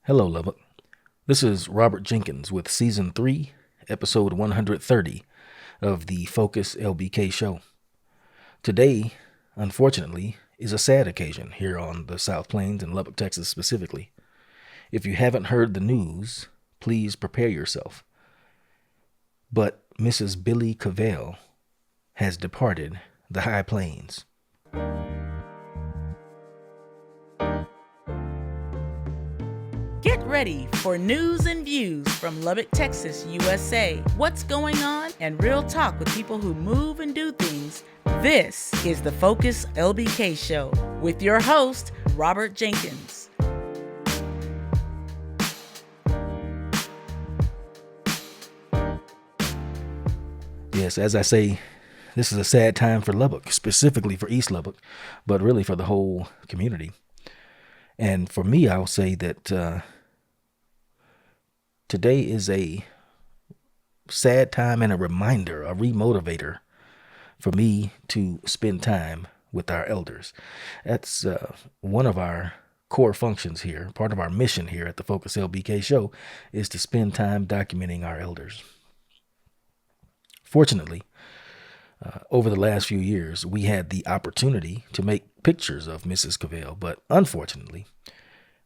Hello, Lubbock. This is Robert Jenkins with Season 3, Episode 130 of the Focus LBK Show. Today, unfortunately, is a sad occasion here on the South Plains and Lubbock, Texas specifically. If you haven't heard the news, please prepare yourself. But Mrs. Billie Caviel has departed the High Plains. Get ready for news and views from Lubbock, Texas, USA. What's going on and real talk with people who move and do things. This is the Focus LBK Show with your host, Robert Jenkins. Yes, as I say, this is a sad time for Lubbock, specifically for East Lubbock, but really for the whole community. And for me, I'll say that today is a sad time and a reminder, a re-motivator for me to spend time with our elders. That's one of our core functions here. Part of our mission here at the Focus LBK Show is to spend time documenting our elders. Fortunately, over the last few years, we had the opportunity to make pictures of Mrs. Caviel, but unfortunately,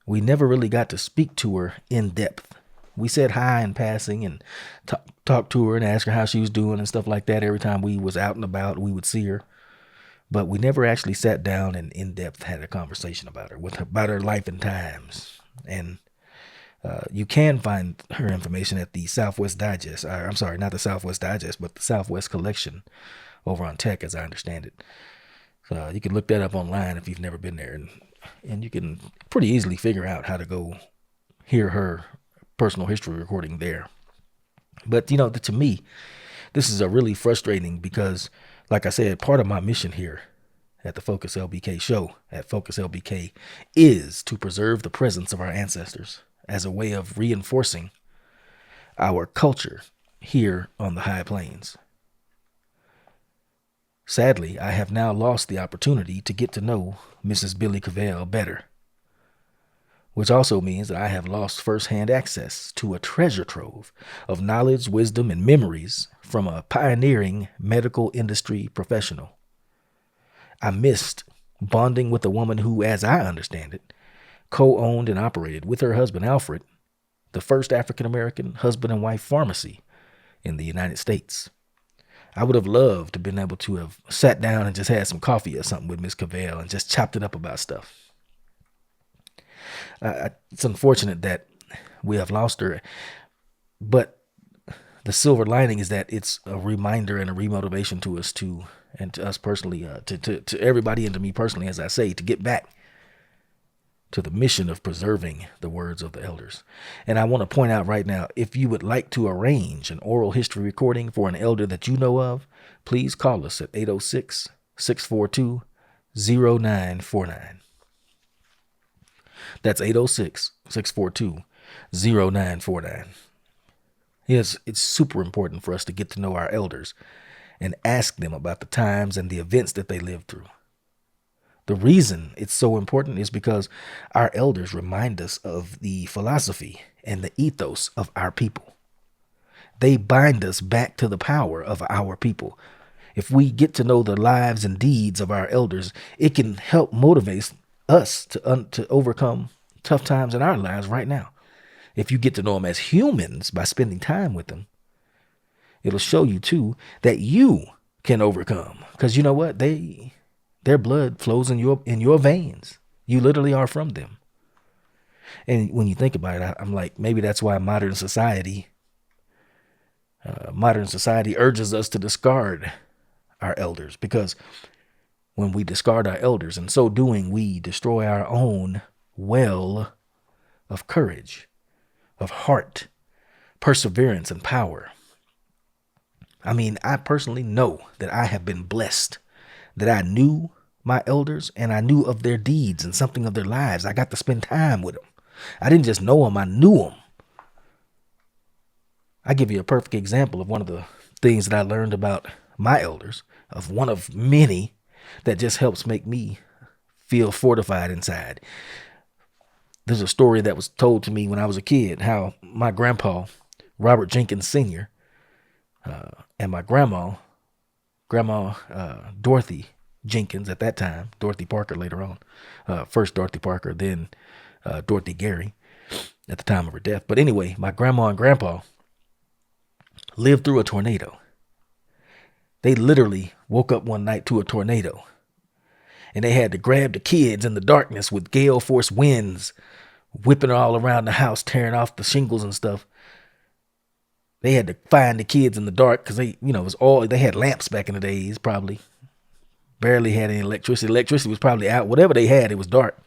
we never really got to speak to her in depth. We said hi in passing and talked to her and asked her how she was doing and stuff like that. Every time we was out and about, we would see her. But we never actually sat down and in depth had a conversation about her, about her life and times. And you can find her information at the Southwest Digest. I'm sorry, not the Southwest Digest, but the Southwest Collection over on Tech, as I understand it. So you can look that up online if you've never been there. And you can pretty easily figure out how to go hear her personal history recording there. But, to me, this is a really frustrating because, like I said, part of my mission here at the Focus LBK Show, at Focus LBK, is to preserve the presence of our ancestors as a way of reinforcing our culture here on the High Plains. Sadly, I have now lost the opportunity to get to know Mrs. Billie Caviel better, which also means that I have lost firsthand access to a treasure trove of knowledge, wisdom, and memories from a pioneering medical industry professional. I missed bonding with a woman who, as I understand it, co-owned and operated with her husband, Alfred, the first African-American husband and wife pharmacy in the United States. I would have loved to have been able to have sat down and just had some coffee or something with Miss Caviel and just chopped it up about stuff. It's unfortunate that we have lost her, but the silver lining is that it's a reminder and a remotivation to us and to us personally, to everybody and to me personally, as I say, to get back to the mission of preserving the words of the elders. And I want to point out right now, if you would like to arrange an oral history recording for an elder that you know of, please call us at 806-642-0949. That's 806-642-0949. Yes, it's super important for us to get to know our elders and ask them about the times and the events that they lived through. The reason it's so important is because our elders remind us of the philosophy and the ethos of our people. They bind us back to the power of our people. If we get to know the lives and deeds of our elders, it can help motivate us to overcome tough times in our lives right now. If you get to know them as humans by spending time with them, it'll show you too that you can overcome. Because you know what? Their blood flows in your veins. You literally are from them. And when you think about it, I'm like, maybe that's why modern society urges us to discard our elders, because when we discard our elders, in so doing, we destroy our own well of courage, of heart, perseverance, and power. I mean, I personally know that I have been blessed, that I knew my elders and I knew of their deeds and something of their lives. I got to spend time with them. I didn't just know them, I knew them. I give you a perfect example of one of the things that I learned about my elders, of one of many that just helps make me feel fortified inside. there's a story that was told to me when I was a kid, how my grandpa, Robert Jenkins Sr., and my grandma Dorothy Jenkins at that time, Dorothy Parker later on, first Dorothy Parker, then Dorothy Gary at the time of her death. But anyway, my grandma and grandpa lived through a tornado. They literally woke up one night to a tornado, and they had to grab the kids in the darkness with gale force winds whipping all around the house, tearing off the shingles and stuff. They had to find the kids in the dark because it was all, they had lamps back in the days, probably. Barely had any electricity. Electricity was probably out. Whatever they had, it was dark.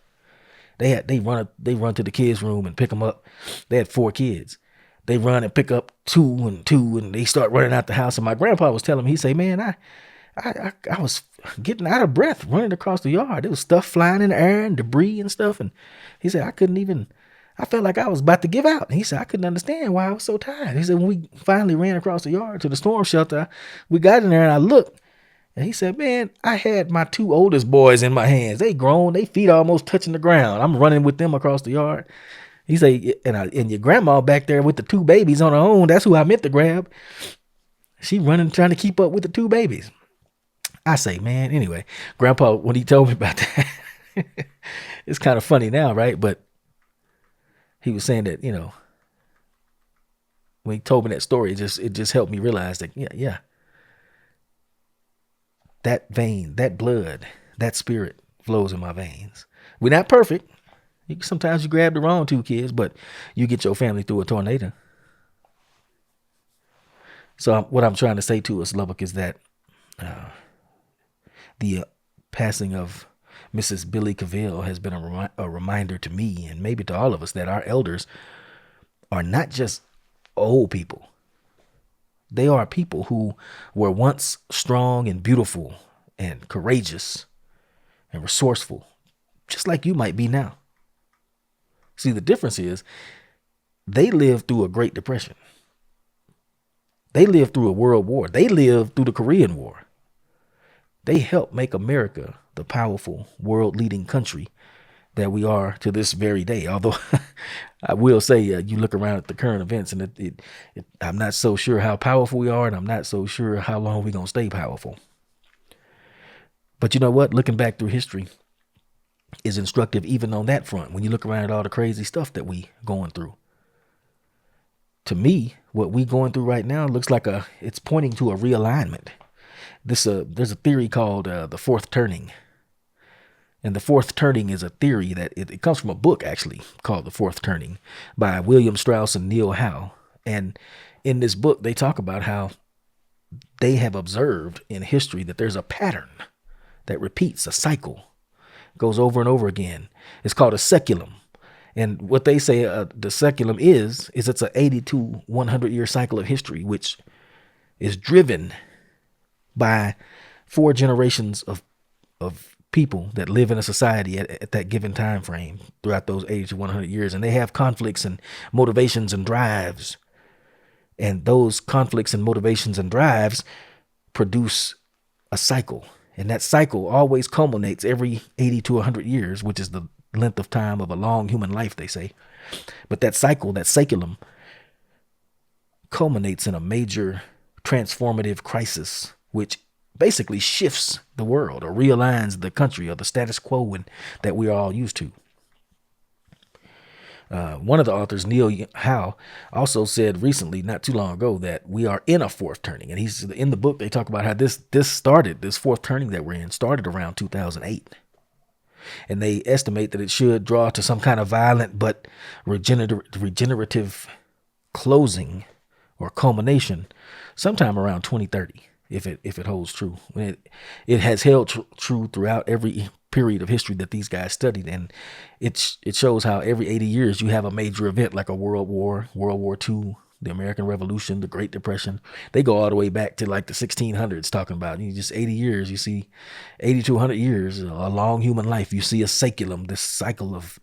They run to the kids' room and pick them up. They had 4 kids. They run and pick up 2 and 2, and they start running out the house. And my grandpa was telling me, he say, man, I was getting out of breath running across the yard. There was stuff flying in the air and debris and stuff. And he said, I felt like I was about to give out. And he said, I couldn't understand why I was so tired. He said, when we finally ran across the yard to the storm shelter, we got in there and I looked. And he said, man, I had my 2 oldest boys in my hands. They grown, they feet almost touching the ground. I'm running with them across the yard. He said, and your grandma back there with the 2 babies on her own, that's who I meant to grab. She running, trying to keep up with the 2 babies. I say, man, anyway, grandpa, when he told me about that, it's kind of funny now, right? But he was saying that, when he told me that story, it just helped me realize that, yeah, that vein, that blood, that spirit flows in my veins. We're not perfect. Sometimes you grab the wrong 2 kids, but you get your family through a tornado. So what I'm trying to say to us, Lubbock, is that the passing of Mrs. Billie Caviel has been a reminder to me, and maybe to all of us, that our elders are not just old people. They are people who were once strong and beautiful and courageous and resourceful, just like you might be now. See, the difference is they lived through a Great Depression. They lived through a World War. They lived through the Korean War. They helped make America the powerful, world-leading country that we are to this very day. Although I will say, you look around at the current events, and I'm not so sure how powerful we are, and I'm not so sure how long we're going to stay powerful. But you know what? Looking back through history is instructive even on that front, when you look around at all the crazy stuff that we going through. To me, what we going through right now looks like it's pointing to a realignment. There's a theory called the fourth turning. And the fourth turning is a theory that it comes from a book, actually, called The Fourth Turning by William Strauss and Neil Howe. And in this book, they talk about how they have observed in history that there's a pattern that repeats, a cycle, goes over and over again. It's called a seculum. And what they say the seculum is it's an 80 to 100 year cycle of history, which is driven by 4 generations of people that live in a society at that given time frame throughout those 80 to 100 years. And they have conflicts and motivations and drives. And those conflicts and motivations and drives produce a cycle. And that cycle always culminates every 80 to 100 years, which is the length of time of a long human life, they say. But that cycle, that saculum, culminates in a major transformative crisis, which basically shifts the world or realigns the country or the status quo that we're all used to. One of the authors, Neil Howe, also said recently, not too long ago, that we are in a fourth turning. And he's in the book, they talk about how this fourth turning that we're in started around 2008. And they estimate that it should draw to some kind of violent but regenerative closing or culmination sometime around 2030, if it holds true. It has held true throughout every period of history that these guys studied, and it shows how every 80 years you have a major event like a World War, World War II, the American Revolution, the Great Depression. They go all the way back to like the 1600s, talking about just 80 years. You see 80 to 100 years, a long human life. You see a saculum, this cycle of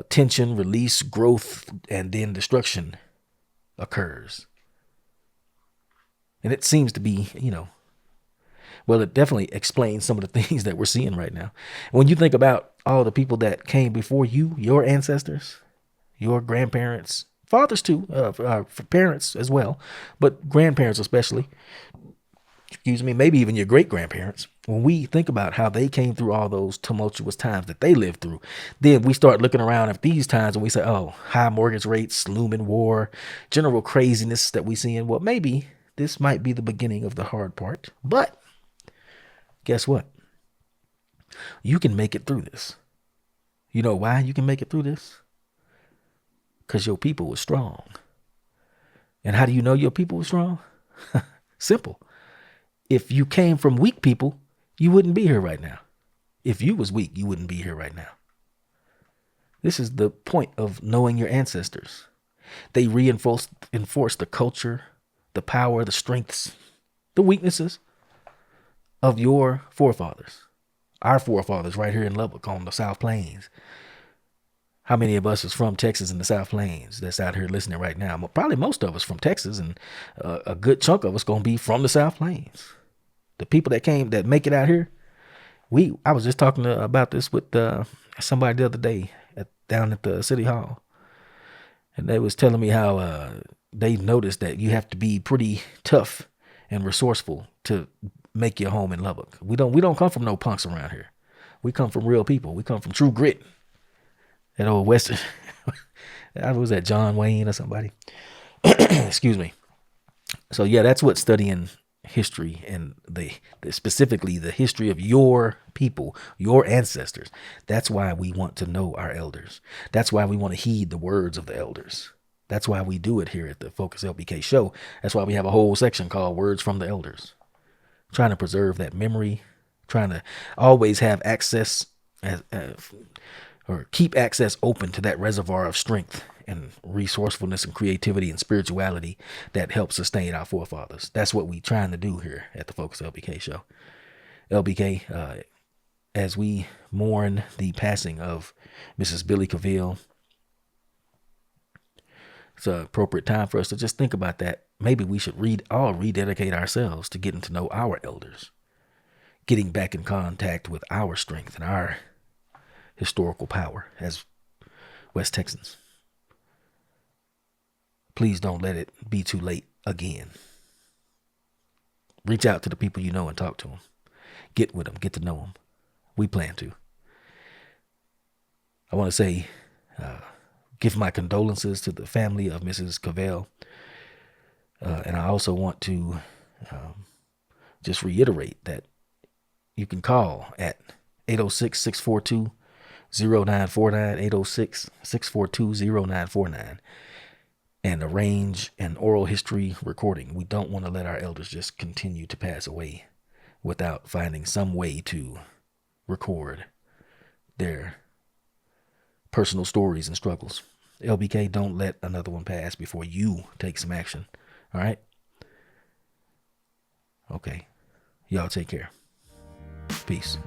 tension, release, growth, and then destruction occurs. And it seems to be, Well, it definitely explains some of the things that we're seeing right now. When you think about all the people that came before you, your ancestors, your grandparents, fathers too, parents as well, but grandparents especially, excuse me, maybe even your great grandparents, when we think about how they came through all those tumultuous times that they lived through, then we start looking around at these times and we say, oh, high mortgage rates, looming war, general craziness that we see in. Well, maybe this might be the beginning of the hard part. But guess what? You can make it through this. You know why you can make it through this? Because your people were strong. And how do you know your people were strong? Simple. If you came from weak people, you wouldn't be here right now. If you was weak, you wouldn't be here right now. This is the point of knowing your ancestors. They reinforce the culture, the power, the strengths, the weaknesses of your forefathers. Our forefathers right here in Lubbock on the South Plains. How many of us is from Texas and the South Plains that's out here listening right now? Probably most of us from Texas, and a good chunk of us going to be from the South Plains. The people that make it out here, I was just talking about this with somebody the other day down at the city hall, and they was telling me how they noticed that you have to be pretty tough and resourceful to make your home in Lubbock. We don't come from no punks around here. We come from real people. We come from true grit. That old Western, I was that John Wayne or somebody. Excuse me. So yeah, that's what studying history and specifically the history of your people, your ancestors. That's why we want to know our elders. That's why we want to heed the words of the elders. That's why we do it here at the Focus LBK show. That's why we have a whole section called Words from the Elders. Trying to preserve that memory, trying to always have access or keep access open to that reservoir of strength and resourcefulness and creativity and spirituality that helps sustain our forefathers. That's what we're trying to do here at the Focus LBK show. LBK, as we mourn the passing of Mrs. Billie Caviel, it's an appropriate time for us to just think about that. Maybe we should rededicate ourselves to getting to know our elders, getting back in contact with our strength and our historical power as West Texans. Please don't let it be too late again. Reach out to the people you know and talk to them. Get with them. Get to know them. We plan to. I want to say, give my condolences to the family of Mrs. Caviel. And I also want to just reiterate that you can call at 806-642-0949, 806-642-0949, and arrange an oral history recording. We don't want to let our elders just continue to pass away without finding some way to record their personal stories and struggles. LBK, don't let another one pass before you take some action. All right? Okay. Y'all take care. Peace.